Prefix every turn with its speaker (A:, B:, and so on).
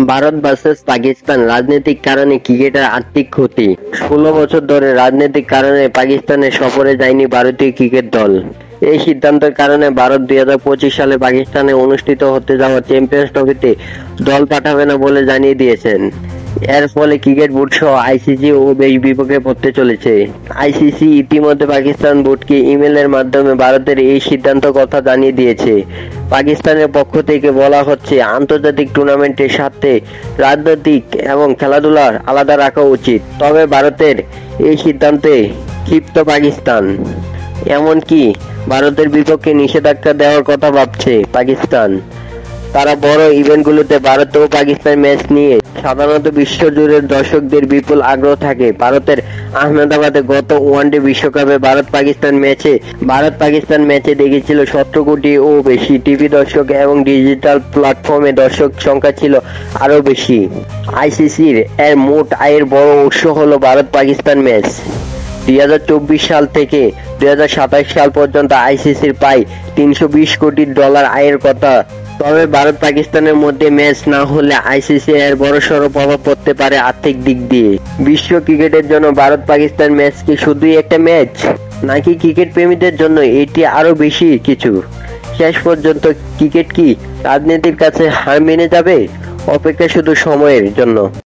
A: Bharat versus Pakistan, রাজনৈতিক কারণে ক্রিকেটের আর্থিক ক্ষতি। 16 বছর ধরে রাজনৈতিক কারণে পাকিস্তানের সফরে যায়নি ভারতীয় ক্রিকেট দল। এই সিদ্ধান্তের কারণে ভারত 2025 সালে পাকিস্তানে অনুষ্ঠিত হতে যাওয়া চ্যাম্পিয়ন্স ট্রফিতে দল পাঠাবে না বলে জানিয়ে দিয়েছেন। এর ফলে ক্রিকেট বোর্ড সহ আইসিসি ও বেশ বিপক্ষে পড়তে চলেছে। আইসিসি ইতিমধ্যে পাকিস্তান বোর্ডকে ইমেলের মাধ্যমে ভারতের এই সিদ্ধান্ত কথা জানিয়ে দিয়েছে। পাকিস্তানের পক্ষ থেকে বলা হচ্ছে, আন্তর্জাতিক টুর্নামেন্টের সাথে রাজনৈতিক এবং খেলাধুলা আলাদা রাখা উচিত। তবে ভারতের এই সিদ্ধান্তে ক্ষিপ্ত পাকিস্তান। এমনকি ভারতের বিপক্ষে নিষেধাজ্ঞা দেওয়ার কথা ভাবছে পাকিস্তান। তারা বড় ইভেন্টগুলোতে ভারত ও পাকিস্তান ম্যাচ নিয়ে সাধারণত বিশ্বজুড়ে দর্শকদের বিপুল আগ্রহ থাকে। ভারতের আহমেদাবাদে গত ওয়ানডে বিশ্বকাপে ভারত পাকিস্তান ম্যাচে দেখেছিল 17 কোটি ও বেশি টিভি দর্শক এবং ডিজিটাল প্ল্যাটফর্মে দর্শক সংখ্যা ছিল আরো বেশি। আইসিসির এর মোট আয়ের বড় উৎস হলো ভারত পাকিস্তান ম্যাচ। 2024 সাল থেকে 2027 সাল পর্যন্ত আইসিসির প্রায় $320 কোটি আয়ের কথা। তবে ভারত পাকিস্তানের মধ্যে ম্যাচ না হলে আইসিসি এর বড়সড় প্রভাব পড়তে পারে আর্থিক দিক দিয়ে। বিশ্ব ক্রিকেটের জন্য ভারত পাকিস্তান ম্যাচ কি শুধুই একটা ম্যাচ, নাকি ক্রিকেট প্রেমীদের জন্য এটি আরো বেশি কিছু? শেষ পর্যন্ত ক্রিকেট কি রাজনীতির কাছে হার মেনে যাবে? অপেক্ষা শুধু সময়ের জন্য।